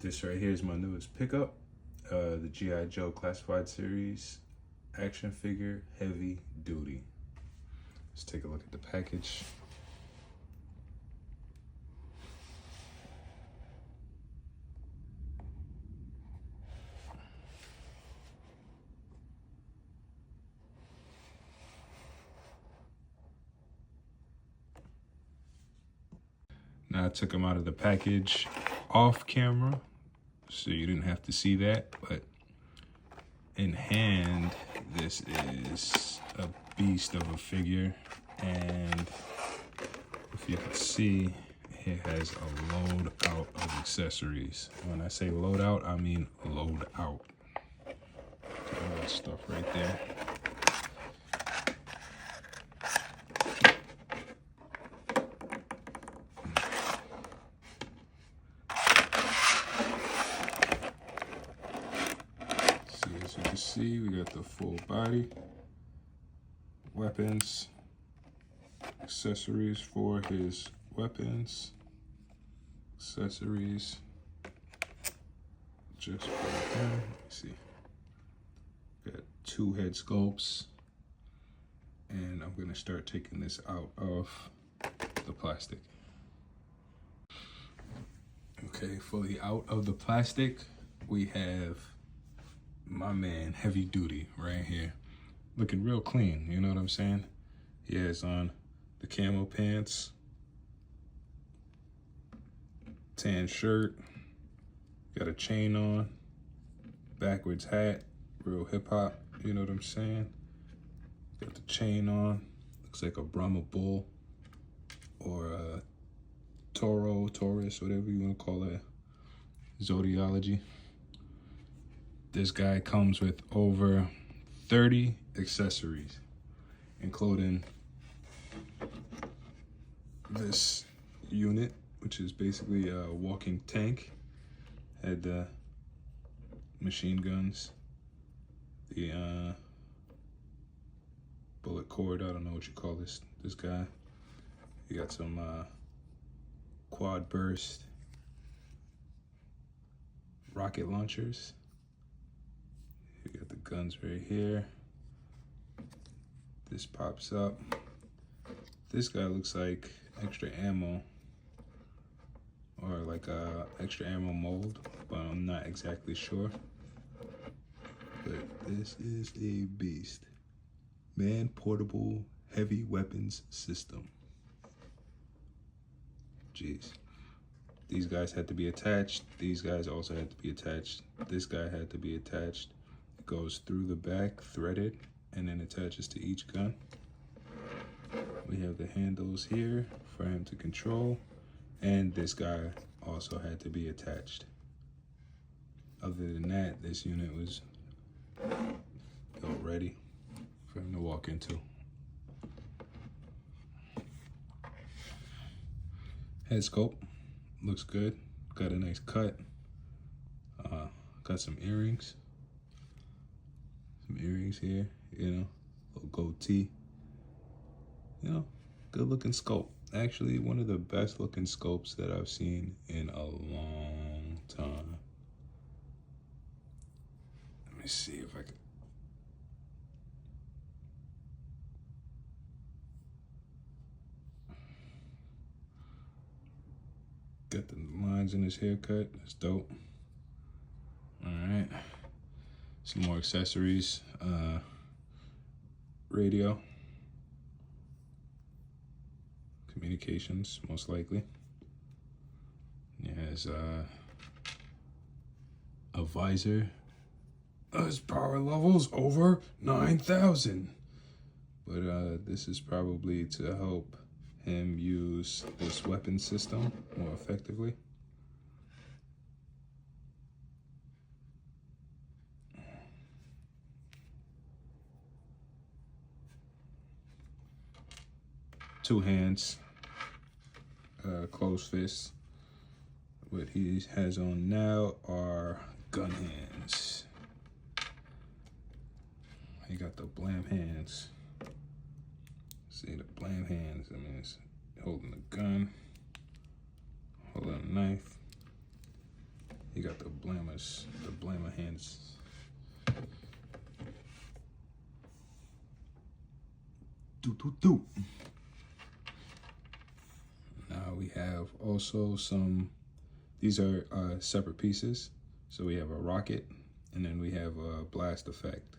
This right here is my newest pickup, the G.I. Joe Classified Series action figure, heavy duty. Let's take a look at the package. Now I took him out of the package off camera, so you didn't have to see that, but in hand, this is a beast of a figure, and if you can see, it has a load out of accessories. When I say load out, I mean load out. All that stuff right there. As you can see, we got the full body, weapons, accessories for his weapons, accessories just for him. Let me see. Got 2 head sculpts, and I'm gonna start taking this out of the plastic. Okay, fully out of the plastic, we have my man Heavy Duty right here, looking real clean, you know what I'm saying? He has on the camo pants, tan shirt, got a chain on, backwards hat, real hip hop, you know what I'm saying? Got the chain on, looks like a Brahma bull or a Taurus, whatever you want to call that, zodiology. This guy comes with over 30 accessories, including this unit, which is basically a walking tank. Had the machine guns, the bullet cord, I don't know what you call this guy. You got some quad burst rocket launchers. You got the guns right here. This pops up. This guy looks like extra ammo, or like a extra ammo mold, but I'm not exactly sure. But this is a beast. Man portable heavy weapons system. Jeez. These guys had to be attached. These guys also had to be attached. This guy had to be attached. It goes through the back, threaded, and then attaches to each gun. We have the handles here for him to control, and this guy also had to be attached. Other than that, this unit was built ready for him to walk into. Head sculpt looks good. Got a nice cut. Got some earrings. Some earrings here, you know, little goatee. You know, good looking sculpt. Actually, one of the best looking sculpts that I've seen in a long time. Let me see if I can. Got the lines in his haircut. That's dope. All right. Some more accessories. Radio. Communications, most likely. It has a visor. His power level's over 9,000. But this is probably to help him use this weapon system more effectively. Two hands, closed fists. What he has on now are gun hands. He got the blam hands. See the blam hands, I mean, it's holding a gun, holding a knife. He got the Blammer hands. Do. Now we have also some, these are separate pieces. So we have a rocket, and then we have a blast effect.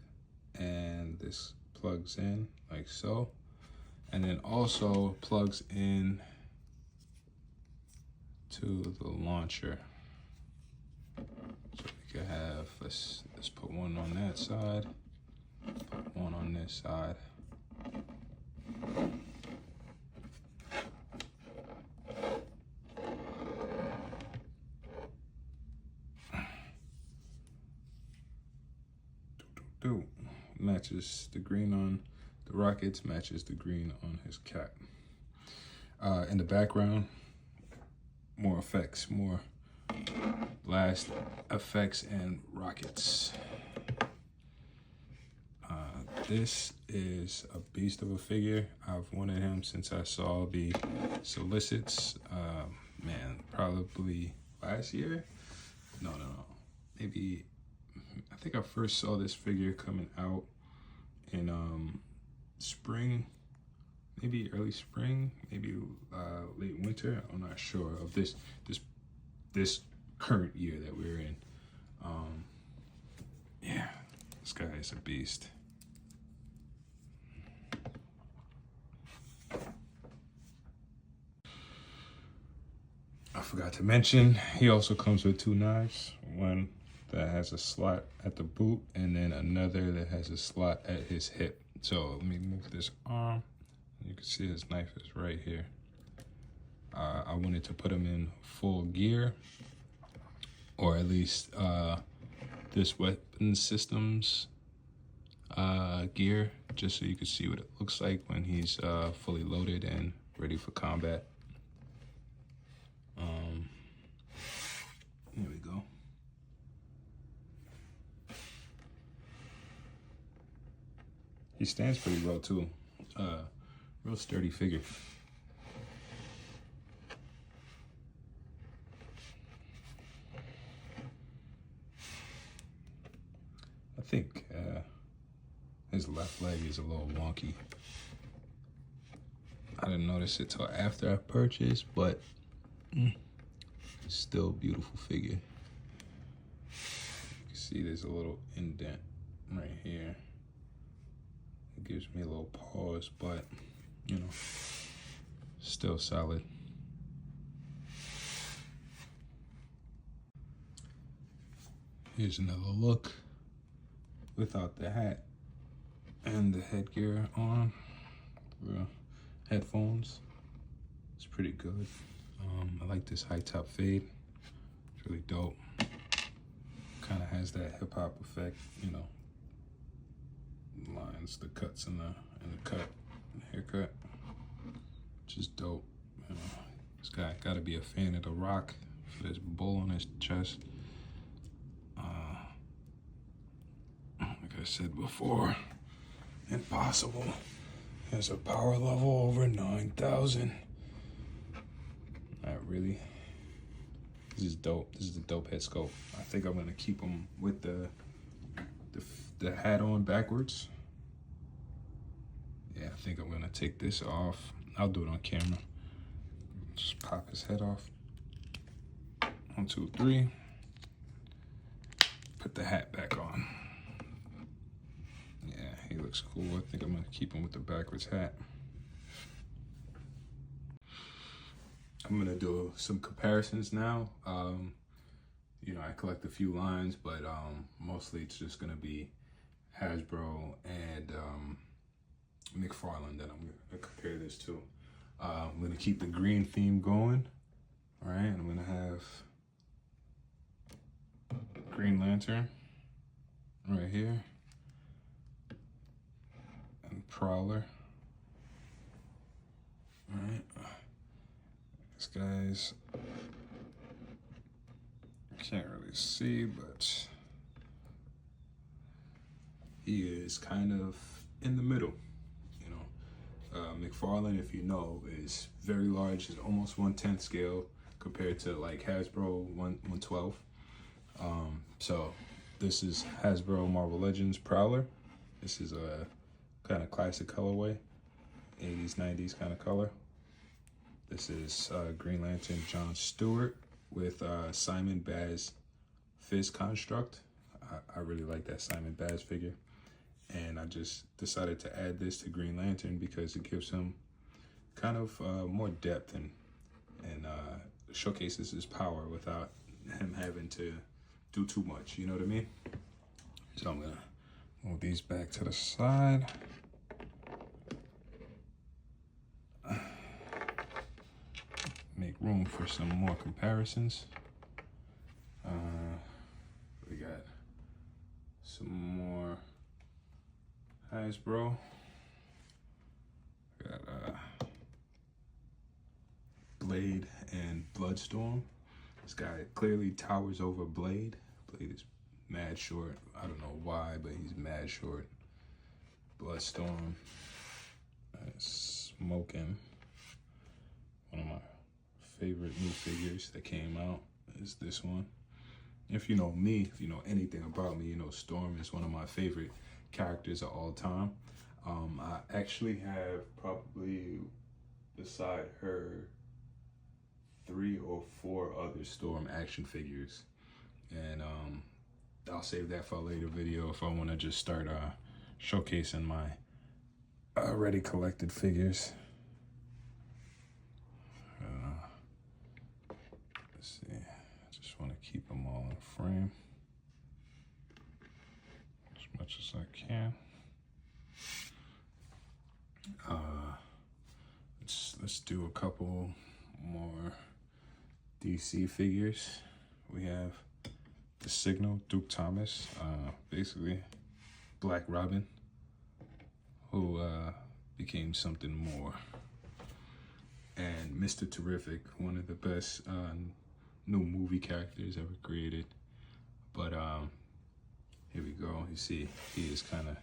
And this plugs in like so. And then also plugs in to the launcher. So we could have, let's put one on that side, put one on this side. Matches the green on the rockets, matches the green on his cap. In the background, more effects, more blast effects and rockets. This is a beast of a figure. I've wanted him since I saw the solicits. Man, probably last year? No. Maybe, I think I first saw this figure coming out in spring, maybe early spring, maybe late winter. I'm not sure of this current year that we're in. Yeah, this guy is a beast. I forgot to mention, he also comes with 2 knives. One that has a slot at the boot, and then another that has a slot at his hip. So let me move this arm. You can see his knife is right here. I wanted to put him in full gear, or at least this weapon systems gear, just so you can see what it looks like when he's fully loaded and ready for combat. Here we go. He stands pretty well too. Real sturdy figure. I think his left leg is a little wonky. I didn't notice it till after I purchased, but still a beautiful figure. You can see there's a little indent right here. It gives me a little pause, but you know, still solid. Here's another look without the hat and the headgear on. Headphones. It's pretty good. I like this high top fade. It's really dope. Kind of has that hip hop effect, you know. Lines, the cuts and the haircut. Just dope. You know, this guy gotta be a fan of The Rock for this bull on his chest. Like I said before, impossible. Has a power level over 9,000. Not really. This is dope. This is the dope head sculpt. I think I'm gonna keep him with the hat on backwards. Yeah, I think I'm gonna take this off. I'll do it on camera. Just pop his head off. 1, 2, 3. Put the hat back on. Yeah, he looks cool. I think I'm gonna keep him with the backwards hat. I'm gonna do some comparisons now. You know, I collect a few lines, but mostly it's just gonna be Hasbro and McFarlane that I'm gonna compare this to. I'm gonna keep the green theme going. All right, I'm gonna have Green Lantern right here, and Prowler. All right, this guy's, can't really see, but he is kind of in the middle. You know, McFarlane, if you know, is very large. It's almost 1/10 scale compared to like Hasbro 1/12. So this is Hasbro Marvel Legends Prowler. This is a kind of classic colorway, 80s, 90s kind of color. This is Green Lantern John Stewart with Simon Baz Fizz construct. I really like that Simon Baz figure. And I just decided to add this to Green Lantern because it gives him kind of more depth and showcases his power without him having to do too much, you know what I mean? So I'm gonna move these back to the side. Make room for some more comparisons. We got some more Hasbro. Got Blade and Bloodstorm. This guy clearly towers over Blade. Blade is mad short. I don't know why, but he's mad short. Bloodstorm. Smoking. One of my favorite new figures that came out is this one. If you know me, if you know anything about me, you know Storm is one of my favorite characters of all time. I actually have probably beside her 3 or 4 other Storm action figures, and I'll save that for a later video if I want to just start showcasing my already collected figures. Let's see, I just want to keep them all in frame as much as I can. Let's do a couple more DC figures. We have the Signal, Duke Thomas, basically Black Robin, who became something more. And Mr. Terrific, one of the best new movie characters ever created. But here we go. You see, he is kind of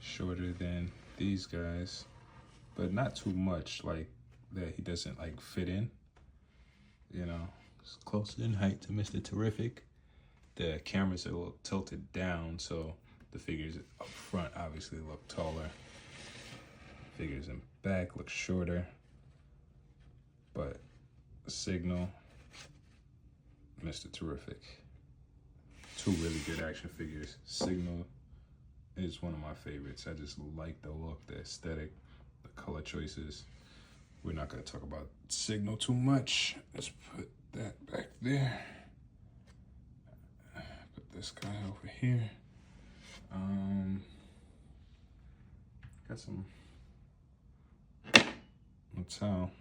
shorter than these guys, but not too much like that he doesn't like fit in. You know, it's closer in height to Mr. Terrific. The cameras are a little tilted down, so the figures up front obviously look taller. Figures in back look shorter. But Signal, Mr. Terrific. 2 really good action figures. Signal is one of my favorites. I just like the look, the aesthetic, the color choices. We're not going to talk about Signal too much. Let's put that back there. Put this guy over here. Got some Mattel.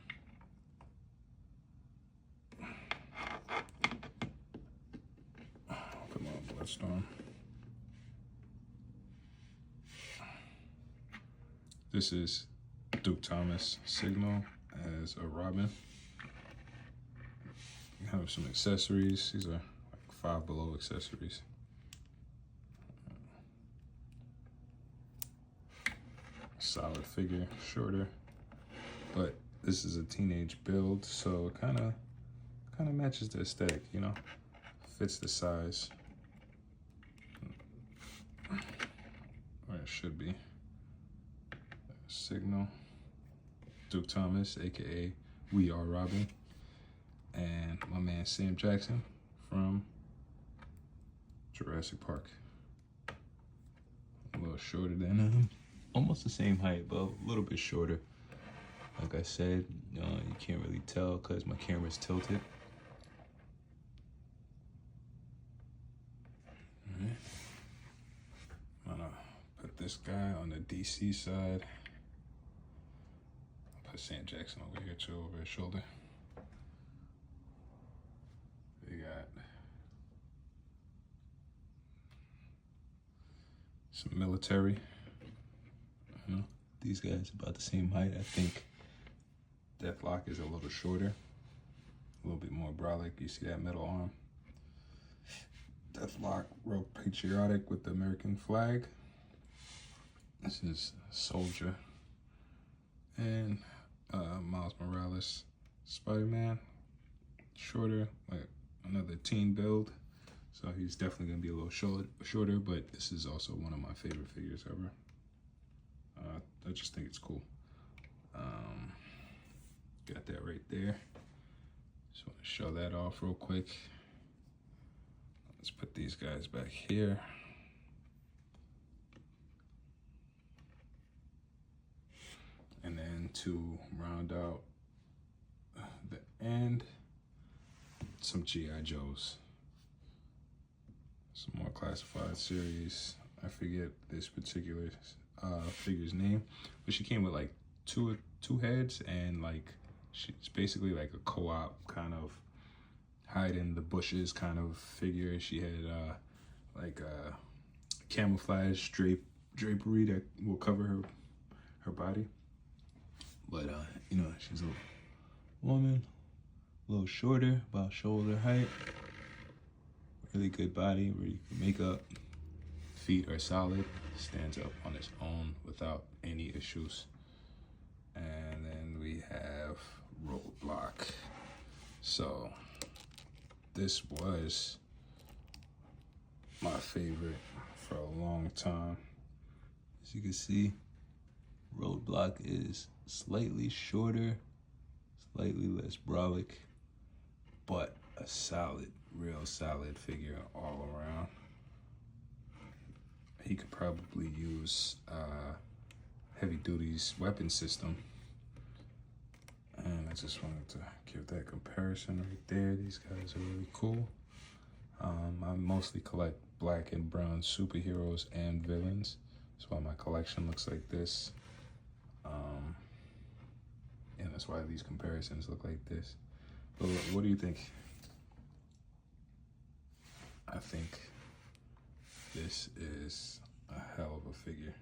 Come on, Bloodstorm. This is Duke Thomas Signal as a Robin. You have some accessories. These are like Five Below accessories. Solid figure, shorter, but this is a teenage build, so it kind of matches the aesthetic, you know, fits the size where it should be. Signal, Duke Thomas, aka We Are Robin, and my man Sam Jackson from Jurassic Park. A little shorter than him, almost the same height, but a little bit shorter. Like I said, you can't really tell because my camera's tilted. All right. I'm gonna put this guy on the DC side. Put Sam Jackson over here too, over his shoulder. We got some military. You know, these guys about the same height. I think Deathlock is a little shorter, a little bit more brolic. You see that metal arm. Deathlock, real patriotic with the American flag. This is Soldier. And Miles Morales, Spider-Man, shorter, like another teen build. So he's definitely gonna be a little shorter, but this is also one of my favorite figures ever. I just think it's cool. Got that right there. Just want to show that off real quick. Let's put these guys back here. And then to round out the end, some G.I. Joes. Some more classified series. I forget this particular figure's name, but she came with like two heads, and like she's basically like a co-op kind of hide in the bushes kind of figure. She had like a camouflage drapery that will cover her body. But you know, she's a woman, a little shorter, about shoulder height. Really good body, really good makeup. Feet are solid, stands up on its own without any issues. And then we have Roadblock. So this was my favorite for a long time. As you can see, Roadblock is slightly shorter, slightly less brolic, but a solid, real solid figure all around. He could probably use heavy duty's weapon system. And I just wanted to give that comparison right there. These guys are really cool. I mostly collect black and brown superheroes and villains. That's why my collection looks like this. And that's why these comparisons look like this. But what do you think? I think this is a hell of a figure.